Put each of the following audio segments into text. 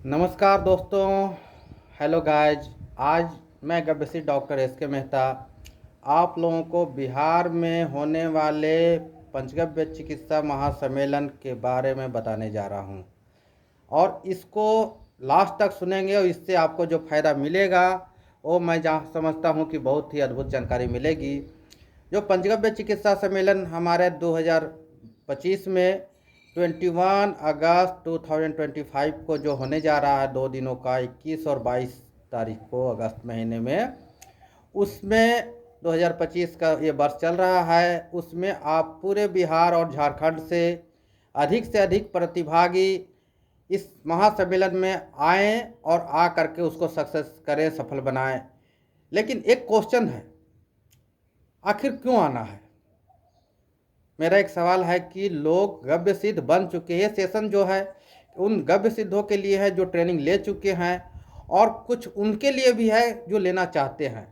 नमस्कार दोस्तों। Hello guys. आज मैं गब्बेसी डॉक्टर एस के मेहता आप लोगों को बिहार में होने वाले पंचगव्य चिकित्सा महासम्मेलन के बारे में बताने जा रहा हूं और इसको लास्ट तक सुनेंगे और इससे आपको जो फ़ायदा मिलेगा वो मैं जहाँ समझता हूं कि बहुत ही अद्भुत जानकारी मिलेगी। जो पंचगव्य चिकित्सा सम्मेलन हमारे 2025 में 21 अगस्त 2025 को जो होने जा रहा है 2 दिनों का 21 और 22 तारीख को अगस्त महीने में, उसमें 2025 का ये वर्ष चल रहा है। उसमें आप पूरे बिहार और झारखंड से अधिक प्रतिभागी इस महासम्मेलन में आएँ और आ करके उसको सक्सेस करें, सफल बनाएं। लेकिन एक क्वेश्चन है, आखिर क्यों आना है? मेरा एक सवाल है कि लोग गव्य सिद्ध बन चुके हैं। सेशन जो है उन गव्य सिद्धों के लिए है जो ट्रेनिंग ले चुके हैं और कुछ उनके लिए भी है जो लेना चाहते हैं।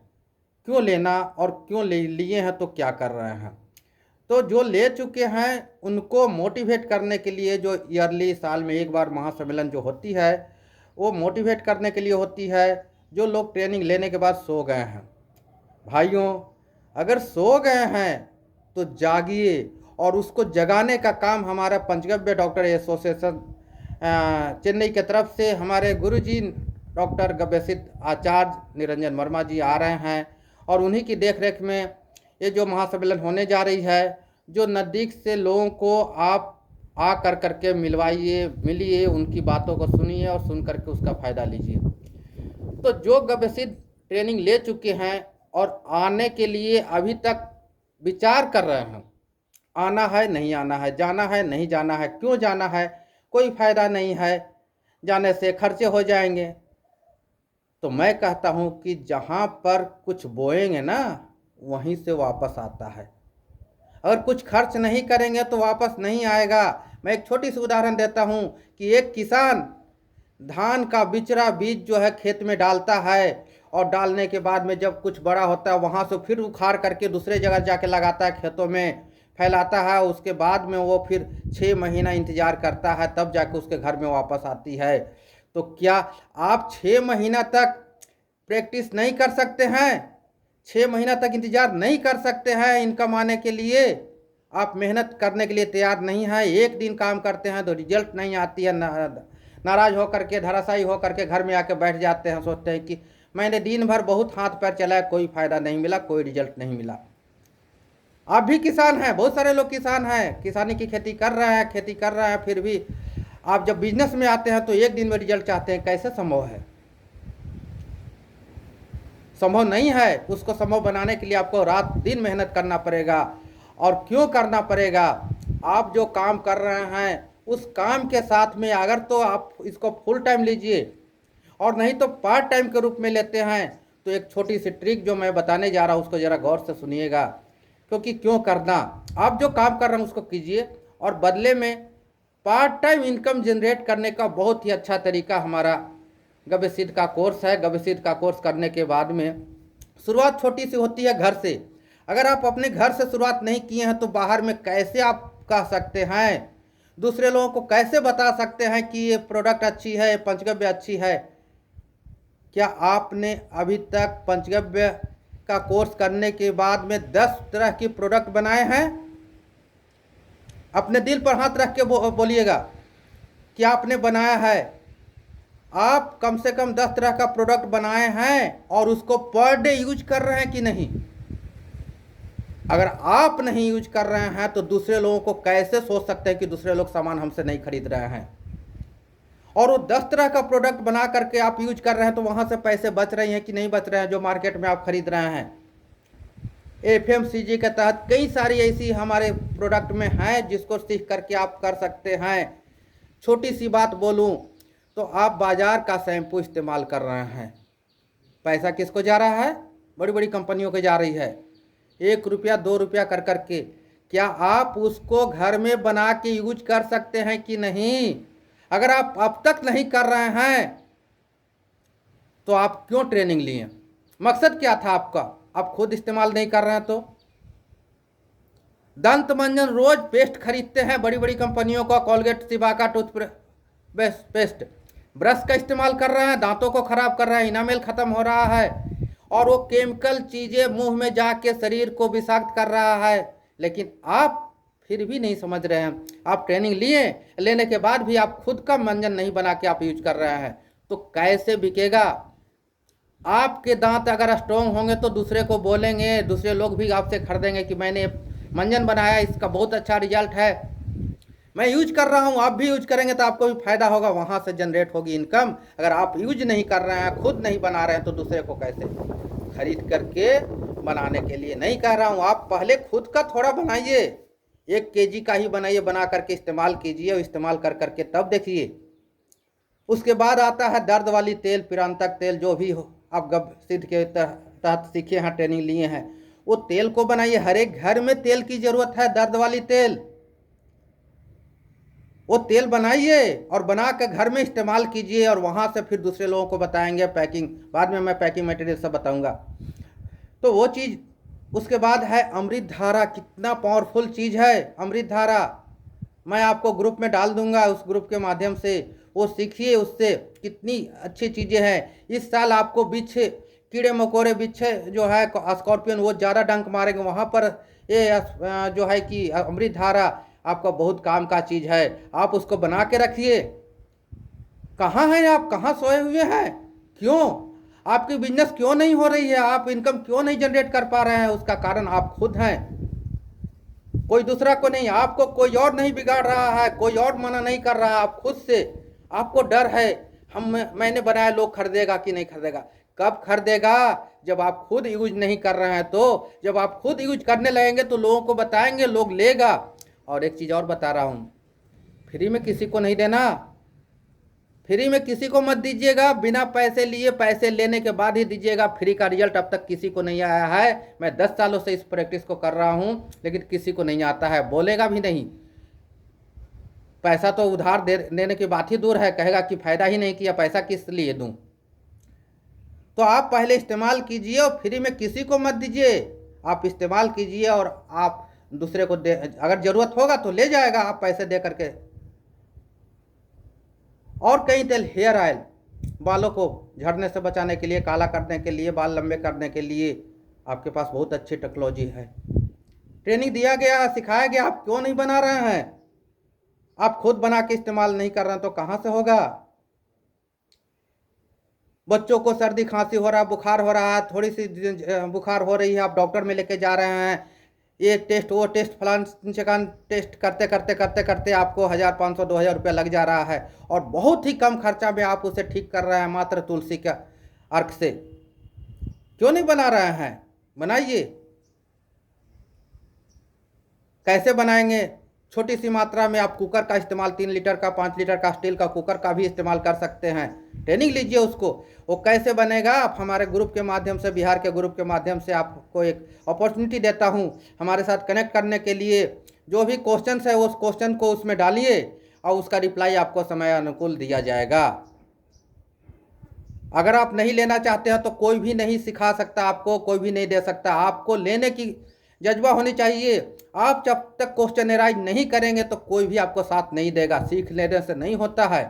क्यों लेना और क्यों ले लिए हैं तो क्या कर रहे हैं? तो जो ले चुके हैं उनको मोटिवेट करने के लिए, जो ईयरली साल में एक बार महासम्मेलन जो होती है वो मोटिवेट करने के लिए होती है। जो लोग ट्रेनिंग लेने के बाद सो गए हैं, भाइयों अगर सो गए हैं तो जागिए और उसको जगाने का काम हमारा पंचगव्य डॉक्टर एसोसिएशन चेन्नई की तरफ से हमारे गुरुजी डॉक्टर गव्यसिद्ध आचार्य निरंजन वर्मा जी आ रहे हैं और उन्हीं की देखरेख में ये जो महासम्मेलन होने जा रही है, जो नज़दीक से लोगों को आप आ कर करके मिलिए, उनकी बातों को सुनिए और सुन करके उसका फ़ायदा लीजिए। तो जो गव्यसिद्ध ट्रेनिंग ले चुके हैं और आने के लिए अभी तक विचार कर रहे हैं, आना है नहीं आना है, जाना है नहीं जाना है, क्यों जाना है, कोई फ़ायदा नहीं है, जाने से खर्चे हो जाएंगे, तो मैं कहता हूं कि जहां पर कुछ बोएंगे ना वहीं से वापस आता है। अगर कुछ खर्च नहीं करेंगे तो वापस नहीं आएगा। मैं एक छोटी सी उदाहरण देता हूं कि एक किसान धान का बिचरा बीज जो है खेत में डालता है और डालने के बाद में जब कुछ बड़ा होता है वहाँ से फिर उखाड़ करके दूसरे जगह जाके लगाता है, खेतों में फैलाता है। उसके बाद में वो फिर 6 महीना इंतज़ार करता है, तब जाके उसके घर में वापस आती है। तो क्या आप 6 महीना तक प्रैक्टिस नहीं कर सकते हैं? 6 महीना तक इंतज़ार नहीं कर सकते हैं इनकम आने के लिए? आप मेहनत करने के लिए तैयार नहीं हैं, एक दिन काम करते हैं तो रिजल्ट नहीं आती है, नाराज़ होकर के, धराशायी होकर के घर में आके बैठ जाते हैं, सोचते हैं कि मैंने दिन भर बहुत हाथ पैर चलाया, कोई फ़ायदा नहीं मिला, कोई रिजल्ट नहीं मिला। आप भी किसान हैं, बहुत सारे लोग किसान हैं, किसानी की खेती कर रहे हैं, फिर भी आप जब बिजनेस में आते हैं तो एक दिन में रिजल्ट चाहते हैं। कैसे संभव है? संभव नहीं है। उसको संभव बनाने के लिए आपको रात दिन मेहनत करना पड़ेगा। और क्यों करना पड़ेगा? आप जो काम कर रहे हैं उस काम के साथ में अगर तो आप इसको फुल टाइम लीजिए और नहीं तो पार्ट टाइम के रूप में लेते हैं तो एक छोटी सी ट्रिक जो मैं बताने जा रहा हूँ उसको ज़रा गौर से सुनिएगा। क्योंकि क्यों करना, आप जो काम कर रहे हैं उसको कीजिए और बदले में पार्ट टाइम इनकम जनरेट करने का बहुत ही अच्छा तरीका हमारा गव्यसिद्ध का कोर्स है। गव्यसिद्ध का कोर्स करने के बाद में शुरुआत छोटी सी होती है, घर से। अगर आप अपने घर से शुरुआत नहीं किए हैं तो बाहर में कैसे आप कह सकते हैं, दूसरे लोगों को कैसे बता सकते हैं कि ये प्रोडक्ट अच्छी है, पंचगव्य अच्छी है? क्या आपने अभी तक पंचगव्य का कोर्स करने के बाद में 10 तरह की प्रोडक्ट बनाए हैं? अपने दिल पर हाथ रख के बोलिएगा कि आपने बनाया है। आप कम से कम 10 तरह का प्रोडक्ट बनाए हैं और उसको पर डे यूज कर रहे हैं कि नहीं? अगर आप नहीं यूज कर रहे हैं तो दूसरे लोगों को कैसे सोच सकते हैं कि दूसरे लोग सामान हमसे नहीं खरीद रहे हैं? और वो 10 तरह का प्रोडक्ट बना करके आप यूज कर रहे हैं तो वहाँ से पैसे बच रहे हैं कि नहीं बच रहे हैं जो मार्केट में आप खरीद रहे हैं? FMCG के तहत कई सारी ऐसी हमारे प्रोडक्ट में हैं जिसको सीख करके आप कर सकते हैं। छोटी सी बात बोलूं तो आप बाज़ार का शैम्पू इस्तेमाल कर रहे हैं, पैसा किसको जा रहा है? बड़ी बड़ी कंपनियों को जा रही है, 1 रुपया 2 रुपया कर करके। क्या आप उसको घर में बना के यूज कर सकते हैं कि नहीं? अगर आप अब तक नहीं कर रहे हैं तो आप क्यों ट्रेनिंग लिए? मकसद क्या था आपका? आप खुद इस्तेमाल नहीं कर रहे हैं तो? दंत मंजन रोज पेस्ट खरीदते हैं बड़ी बड़ी कंपनियों का, कोलगेट, सिबाका टूथपेस्ट, ब्रश का इस्तेमाल कर रहे हैं, दांतों को खराब कर रहे हैं, इनामेल खत्म हो रहा है और वो केमिकल चीज़ें मुंह में जाके शरीर को विषाक्त कर रहा है। लेकिन आप फिर भी नहीं समझ रहे हैं। आप ट्रेनिंग लिए, लेने के बाद भी आप खुद का मंजन नहीं बना के आप यूज कर रहे हैं, तो कैसे बिकेगा? आपके दांत अगर स्ट्रोंग होंगे तो दूसरे को बोलेंगे, दूसरे लोग भी आपसे खरीदेंगे कि मैंने मंजन बनाया, इसका बहुत अच्छा रिजल्ट है, मैं यूज कर रहा हूँ, आप भी यूज करेंगे तो आपको भी फायदा होगा, वहाँ से जनरेट होगी इनकम। अगर आप यूज नहीं कर रहे हैं, खुद नहीं बना रहे हैं, तो दूसरे को कैसे खरीद करके बनाने के लिए नहीं कह रहा हूँ। आप पहले खुद का थोड़ा बनाइए, 1 केजी का ही बनाइए, बना करके इस्तेमाल कीजिए, और इस्तेमाल कर करके तब देखिए। उसके बाद आता है दर्द वाली तेल, पिरांतक तेल, जो भी हो आप गब सिद्ध के तहत सीखे हैं, ट्रेनिंग लिए हैं, वो तेल को बनाइए। हर एक घर में तेल की जरूरत है, दर्द वाली तेल। वो तेल बनाइए और बना के घर में इस्तेमाल कीजिए, और वहाँ से फिर दूसरे लोगों को बताएंगे। पैकिंग बाद में मैं पैकिंग मटेरियल सब बताऊंगा, तो वो चीज़। उसके बाद है अमृत धारा, कितना पावरफुल चीज़ है अमृत धारा। मैं आपको ग्रुप में डाल दूंगा, उस ग्रुप के माध्यम से वो सीखिए, उससे कितनी अच्छी चीज़ें हैं। इस साल आपको बिच्छे, कीड़े मकोड़े, बिच्छे जो है स्कॉर्पियन, वो ज़्यादा डंक मारेंगे, वहाँ पर ये जो है कि अमृत धारा आपका बहुत काम का चीज़ है। आप उसको बना के रखिए। कहाँ हैं आप? कहाँ सोए हुए हैं? क्यों आपकी बिजनेस क्यों नहीं हो रही है? आप इनकम क्यों नहीं जनरेट कर पा रहे हैं? उसका कारण आप खुद हैं, कोई दूसरा को नहीं। आपको कोई और नहीं बिगाड़ रहा है, कोई और मना नहीं कर रहा, आप खुद से। आपको डर है, मैंने बनाया, लोग खरीदेगा कि नहीं खरीदेगा? कब खरीदेगा? जब आप खुद यूज नहीं कर रहे हैं। तो जब आप खुद यूज करने लगेंगे तो लोगों को बताएंगे, लोग लेगा। और एक चीज़ और बता रहा हूँ, फ्री में किसी को नहीं देना, फ्री में किसी को मत दीजिएगा, बिना पैसे लिए, पैसे लेने के बाद ही दीजिएगा। फ्री का रिजल्ट अब तक किसी को नहीं आया है। मैं 10 सालों से इस प्रैक्टिस को कर रहा हूँ, लेकिन किसी को नहीं आता है, बोलेगा भी नहीं। पैसा तो उधार देने की बात ही दूर है, कहेगा कि फायदा ही नहीं किया, पैसा किस लिए दूं। तो आप पहले इस्तेमाल कीजिए और फ्री में किसी को मत दीजिए। आप इस्तेमाल कीजिए और आप दूसरे को दे, अगर जरूरत होगा तो ले जाएगा आप पैसे दे करके। और कई तेल, हेयर ऑयल, बालों को झड़ने से बचाने के लिए, काला करने के लिए, बाल लंबे करने के लिए आपके पास बहुत अच्छी टेक्नोलॉजी है। ट्रेनिंग दिया गया, सिखाया गया, आप क्यों नहीं बना रहे हैं? आप खुद बना के इस्तेमाल नहीं कर रहे हैं तो कहाँ से होगा? बच्चों को सर्दी खांसी हो रहा है, बुखार हो रहा है, थोड़ी सी बुखार हो रही है, आप डॉक्टर में लेके जा रहे हैं, ये टेस्ट वो टेस्ट, फलान चिकान टेस्ट करते करते करते करते आपको 1500 2000 रुपया लग जा रहा है, और बहुत ही कम खर्चा में आप उसे ठीक कर रहे हैं, मात्र तुलसी का अर्क से। क्यों नहीं बना रहे हैं? बनाइए। कैसे बनाएंगे? छोटी सी मात्रा में आप कुकर का इस्तेमाल, 3 लीटर का, 5 लीटर का स्टील का कुकर का भी इस्तेमाल कर सकते हैं। ट्रेनिंग लीजिए उसको। वो कैसे बनेगा? आप हमारे ग्रुप के माध्यम से, बिहार के ग्रुप के माध्यम से आपको एक अपॉर्चुनिटी देता हूँ हमारे साथ कनेक्ट करने के लिए। जो भी क्वेश्चन है उस क्वेश्चन को उसमें डालिए और उसका रिप्लाई आपको समय अनुकूल दिया जाएगा। अगर आप नहीं लेना चाहते हैं तो कोई भी नहीं सिखा सकता आपको, कोई भी नहीं दे सकता। आपको लेने की जज्बा होनी चाहिए। आप जब तक क्वेश्चनराइज नहीं करेंगे तो कोई भी आपको साथ नहीं देगा। सीख लेने से नहीं होता है,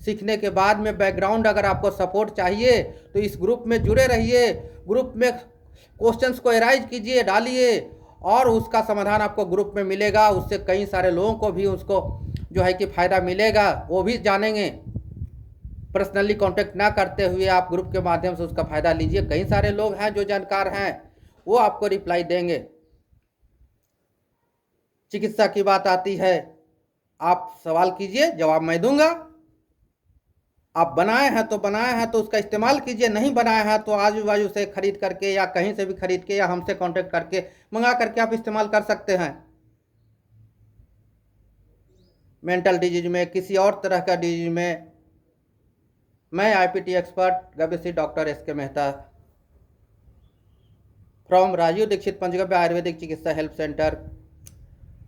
सीखने के बाद में बैकग्राउंड अगर आपको सपोर्ट चाहिए तो इस ग्रुप में जुड़े रहिए। ग्रुप में क्वेश्चंस को एराइज कीजिए, डालिए, और उसका समाधान आपको ग्रुप में मिलेगा। उससे कई सारे लोगों को भी उसको जो है कि फ़ायदा मिलेगा, वो भी जानेंगे। पर्सनली कांटेक्ट ना करते हुए आप ग्रुप के माध्यम से उसका फ़ायदा लीजिए। कई सारे लोग हैं जो जानकार हैं, वो आपको रिप्लाई देंगे। चिकित्सा की बात आती है, आप सवाल कीजिए, जवाब मैं दूंगा। आप बनाए हैं तो बनाए हैं तो उसका इस्तेमाल कीजिए, नहीं बनाए हैं तो आजू बाजू से खरीद करके या कहीं से भी खरीद के या हमसे कांटेक्ट करके मंगा करके आप इस्तेमाल कर सकते हैं। मेंटल डिजीज में, किसी और तरह का डिजीज में, मैं आईपीटी एक्सपर्ट गबेसी डॉक्टर एस के मेहता फ्रॉम राजीव दीक्षित पंचगव्य आयुर्वेदिक चिकित्सा हेल्प सेंटर,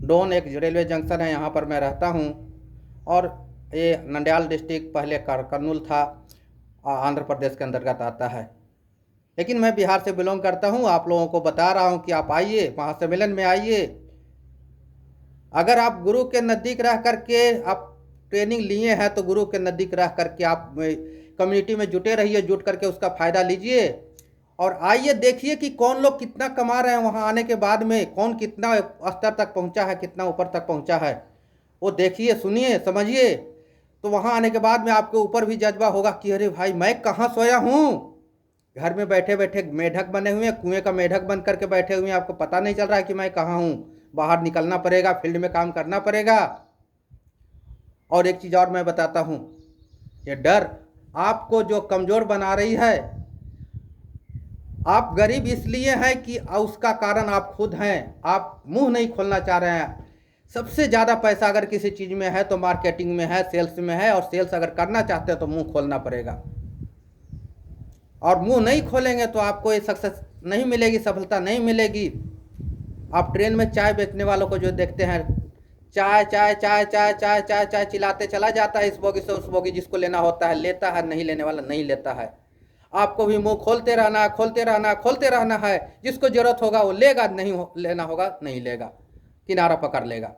डोन, एक रेलवे जंक्शन है, यहाँ पर मैं रहता हूँ। और ये नंदयाल डिस्ट्रिक्ट, पहले कर्नूल था, आंध्र प्रदेश के अंतर्गत आता है, लेकिन मैं बिहार से बिलोंग करता हूँ। आप लोगों को बता रहा हूँ कि आप आइए, महासम्मेलन में आइए। अगर आप गुरु के नज़दीक रह करके आप ट्रेनिंग लिए हैं तो गुरु के नज़दीक रह करके आप कम्युनिटी में जुटे रहिए, जुट करके उसका फ़ायदा लीजिए और आइए देखिए कि कौन लोग कितना कमा रहे हैं। वहाँ आने के बाद में कौन कितना स्तर तक पहुँचा है, कितना ऊपर तक पहुँचा है, वो देखिए, सुनिए, समझिए। तो वहाँ आने के बाद में आपके ऊपर भी जज्बा होगा कि अरे भाई मैं कहाँ सोया हूँ। घर में बैठे बैठे मेढक बने हुए हैं, कुएं का मेढक बन करके बैठे हुए हैं, आपको पता नहीं चल रहा है कि मैं कहाँ हूँ। बाहर निकलना पड़ेगा, फील्ड में काम करना पड़ेगा। और एक चीज़ और मैं बताता हूँ, ये डर आपको जो कमज़ोर बना रही है। आप गरीब इसलिए हैं कि उसका कारण आप खुद हैं, आप मुंह नहीं खोलना चाह रहे हैं। सबसे ज़्यादा पैसा अगर किसी चीज़ में है तो मार्केटिंग में है, सेल्स में है। और सेल्स अगर करना चाहते हैं तो मुंह खोलना पड़ेगा, और मुंह नहीं खोलेंगे तो आपको ये सक्सेस नहीं मिलेगी, सफलता नहीं मिलेगी। आप ट्रेन में चाय बेचने वालों को जो देखते हैं, चाय चाय चाय चाय चाय चाय चाय चिल्लाते चला जाता है, इस बोगी से उस बोगी, जिसको लेना होता है लेता है, नहीं लेने वाला नहीं लेता है। आपको भी मुंह खोलते रहना है, खोलते रहना है, खोलते रहना है। जिसको जरूरत होगा वो लेगा, नहीं लेना होगा नहीं लेगा, किनारा पकड़ लेगा।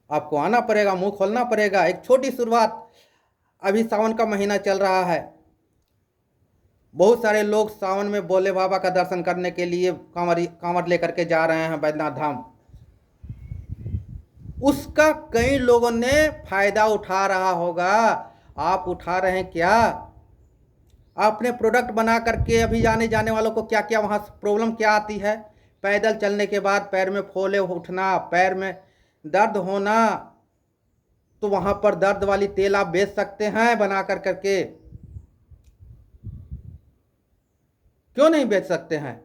आपको आना पड़ेगा, मुंह खोलना पड़ेगा। एक छोटी शुरुआत, अभी सावन का महीना चल रहा है, बहुत सारे लोग सावन में भोले बाबा का दर्शन करने के लिए कांवर लेकर के जा रहे हैं बैद्यनाथ धाम। उसका कई लोगों ने फायदा उठा रहा होगा, आप उठा रहे हैं क्या? आपने प्रोडक्ट बना करके अभी जाने वालों को क्या क्या वहाँ प्रॉब्लम क्या आती है? पैदल चलने के बाद पैर में फोले उठना, पैर में दर्द होना, तो वहाँ पर दर्द वाली तेल आप बेच सकते हैं बना कर करके, क्यों नहीं बेच सकते हैं?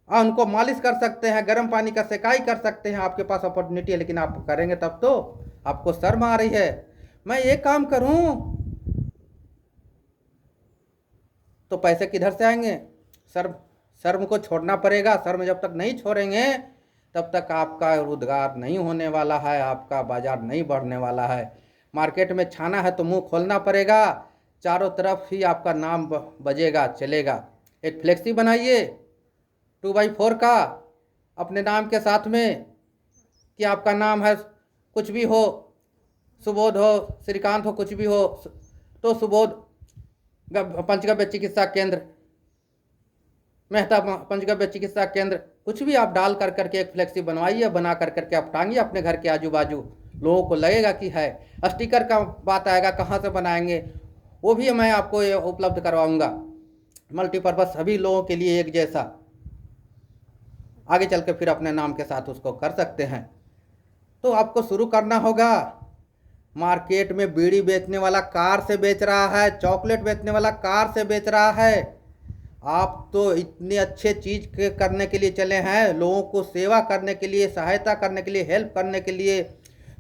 उनको मालिश कर सकते हैं, गर्म पानी का सेकाई कर सकते हैं, आपके पास अपॉर्चुनिटी है। लेकिन आप करेंगे तब तो। आपको शर्म आ रही है, मैं ये काम करूं तो पैसे किधर से आएंगे? शर्म को छोड़ना पड़ेगा। शर्म जब तक नहीं छोड़ेंगे तब तक आपका रोजगार नहीं होने वाला है, आपका बाजार नहीं बढ़ने वाला है। मार्केट में छाना है तो मुंह खोलना पड़ेगा, चारों तरफ ही आपका नाम बजेगा, चलेगा। एक फ्लेक्सी बनाइए 2x4 का अपने नाम के साथ में, कि आपका नाम है, कुछ भी हो, सुबोध हो, श्रीकांत हो, कुछ भी हो, तो सुबोध पंचगव्य चिकित्सा केंद्र, मेहता पंचगव्य चिकित्सा केंद्र, कुछ भी आप डाल कर करके एक फ्लेक्सी बनवाइए, बना कर करके आप टांगिए अपने घर के आजू बाजू। लोगों को लगेगा कि है। स्टिकर का बात आएगा, कहाँ से बनाएंगे, वो भी मैं आपको उपलब्ध करवाऊंगा। मल्टीपर्पज़ सभी लोगों के लिए एक जैसा, आगे चल के फिर अपने नाम के साथ उसको कर सकते हैं। तो आपको शुरू करना होगा। मार्केट में बीड़ी बेचने वाला कार से बेच रहा है, चॉकलेट बेचने वाला कार से बेच रहा है। आप तो इतने अच्छे चीज़ के करने के लिए चले हैं, लोगों को सेवा करने के लिए, सहायता करने के लिए, हेल्प करने के लिए,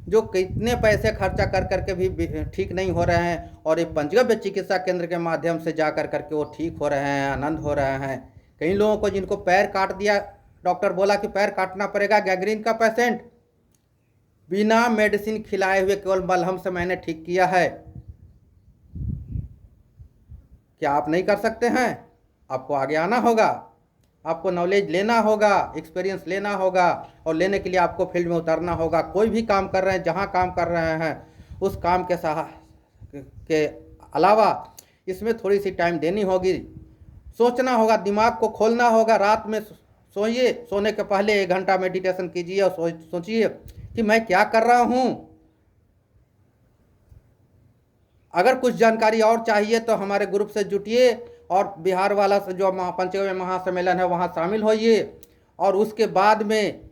जो कितने पैसे खर्चा कर करके भी ठीक नहीं हो रहे हैं। और ये पंचगव्य चिकित्सा केंद्र के माध्यम से जा कर करके वो ठीक हो रहे हैं, आनंद हो रहे हैं। कई लोगों को जिनको पैर काट दिया, डॉक्टर बोला कि पैर काटना पड़ेगा, गैंग्रीन का पेशेंट, बिना मेडिसिन खिलाए हुए केवल मलहम से मैंने ठीक किया है। क्या आप नहीं कर सकते हैं? आपको आगे आना होगा, आपको नॉलेज लेना होगा, एक्सपीरियंस लेना होगा, और लेने के लिए आपको फील्ड में उतरना होगा। कोई भी काम कर रहे हैं, जहाँ काम कर रहे हैं, उस काम के अलावा इसमें थोड़ी सी टाइम देनी होगी, सोचना होगा, दिमाग को खोलना होगा। रात में सोइए, सोने के पहले 1 घंटा मेडिटेशन कीजिए और सोचिए कि मैं क्या कर रहा हूँ। अगर कुछ जानकारी और चाहिए तो हमारे ग्रुप से जुटिए, और बिहार वाला से जो पंचगव्य महासम्मेलन है वहाँ शामिल होइए। और उसके बाद में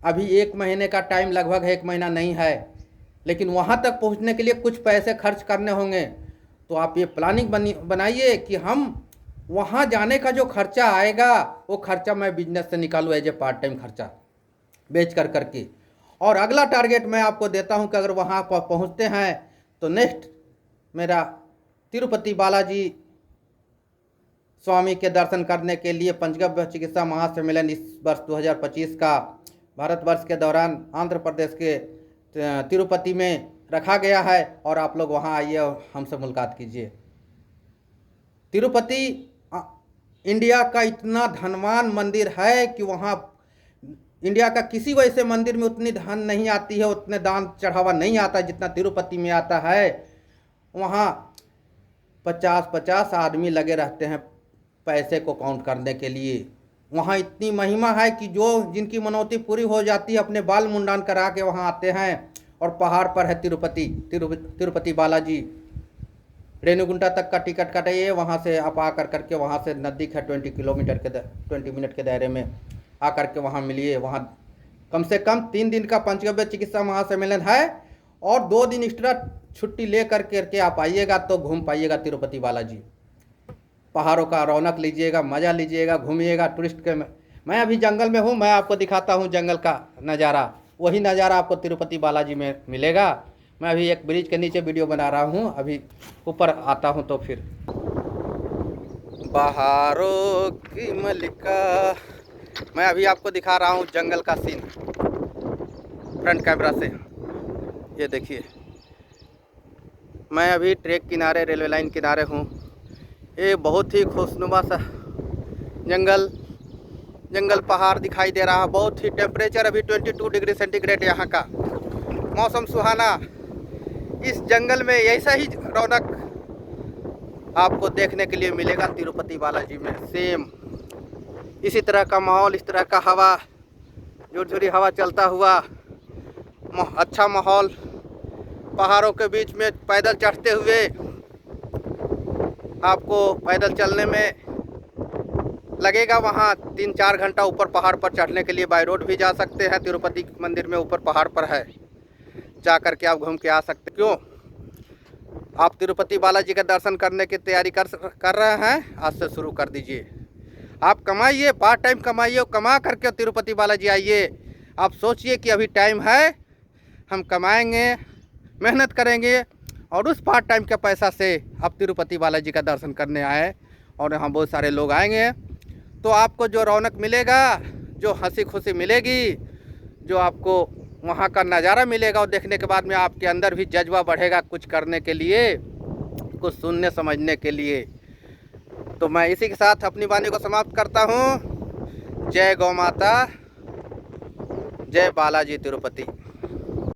अभी 1 महीने का टाइम, लगभग 1 महीना नहीं है, लेकिन वहाँ तक पहुँचने के लिए कुछ पैसे खर्च करने होंगे। तो आप ये प्लानिंग बनाइए कि हम वहाँ जाने का जो खर्चा आएगा वो खर्चा मैं बिजनेस से निकालूँ, एज ए पार्ट टाइम खर्चा बेच कर करके। और अगला टारगेट मैं आपको देता हूँ कि अगर वहाँ पर पहुँचते हैं तो नेक्स्ट मेरा तिरुपति बालाजी स्वामी के दर्शन करने के लिए पंचगव्य चिकित्सा महासम्मेलन इस वर्ष 2025 का भारतवर्ष के दौरान आंध्र प्रदेश के तिरुपति में रखा गया है। और आप लोग वहाँ आइए और हमसे मुलाकात कीजिए। तिरुपति इंडिया का इतना धनवान मंदिर है कि वहाँ इंडिया का किसी वैसे मंदिर में उतनी धन नहीं आती है, उतने दान चढ़ावा नहीं आता जितना तिरुपति में आता है। वहाँ 50-50 आदमी लगे रहते हैं पैसे को काउंट करने के लिए। वहाँ इतनी महिमा है कि जो जिनकी मनौती पूरी हो जाती है अपने बाल मुंडन करा के वहाँ आते हैं। और पहाड़ पर है तिरुपति बालाजी। रेणुगुंटा तक का टिकट कटाइए, वहाँ से आप आकर करके वहाँ से नज़दीक है 20 मिनट के दायरे में आकर के वहाँ मिलिए। वहाँ कम से कम 3 दिन का पंचगव्य चिकित्सा महासम्मेलन है और 2 दिन एक्स्ट्रा छुट्टी ले करके आप आइएगा तो घूम पाइएगा तिरुपति बालाजी। पहाड़ों का रौनक लीजिएगा, मज़ा लीजिएगा, घूमिएगा टूरिस्ट के। मैं अभी जंगल में हूँ, मैं आपको दिखाता हूँ जंगल का नज़ारा। वही नज़ारा आपको तिरुपति बालाजी में मिलेगा। मैं अभी एक ब्रिज के नीचे वीडियो बना रहा हूँ, अभी ऊपर आता हूँ तो फिर। बहारों की मलिका, मैं अभी आपको दिखा रहा हूँ जंगल का सीन फ्रंट कैमरा से। ये देखिए, मैं अभी ट्रैक किनारे, रेलवे लाइन किनारे हूँ। ये बहुत ही खुशनुमा सा जंगल पहाड़ दिखाई दे रहा है। बहुत ही टेम्परेचर अभी 22 डिग्री सेंटीग्रेड यहाँ का, मौसम सुहाना। इस जंगल में ऐसा ही रौनक आपको देखने के लिए मिलेगा तिरुपति बालाजी में। सेम इसी तरह का माहौल, इस तरह का हवा, झुरझुरी हवा चलता हुआ अच्छा माहौल, पहाड़ों के बीच में पैदल चढ़ते हुए आपको पैदल चलने में लगेगा वहाँ 3-4 घंटा। ऊपर पहाड़ पर चढ़ने के लिए बाय रोड भी जा सकते हैं। तिरुपति मंदिर में ऊपर पहाड़ पर है, जा कर के आप घूम के आ सकते। क्यों आप तिरुपति बालाजी का दर्शन करने की तैयारी कर रहे हैं, आज से शुरू कर दीजिए। आप कमाइए, पार्ट टाइम कमाइए, कमा करके तिरुपति बालाजी आइए। आप सोचिए कि अभी टाइम है, हम कमाएंगे, मेहनत करेंगे और उस पार्ट टाइम के पैसा से आप तिरुपति बालाजी का दर्शन करने आए और यहाँ बहुत सारे लोग आएंगे। तो आपको जो रौनक मिलेगा, जो हंसी खुशी मिलेगी, जो आपको वहाँ का नज़ारा मिलेगा, और देखने के बाद में आपके अंदर भी जज्बा बढ़ेगा कुछ करने के लिए, कुछ सुनने समझने के लिए। तो मैं इसी के साथ अपनी वाणी को समाप्त करता हूँ। जय गौ माता, जय बालाजी तिरुपति।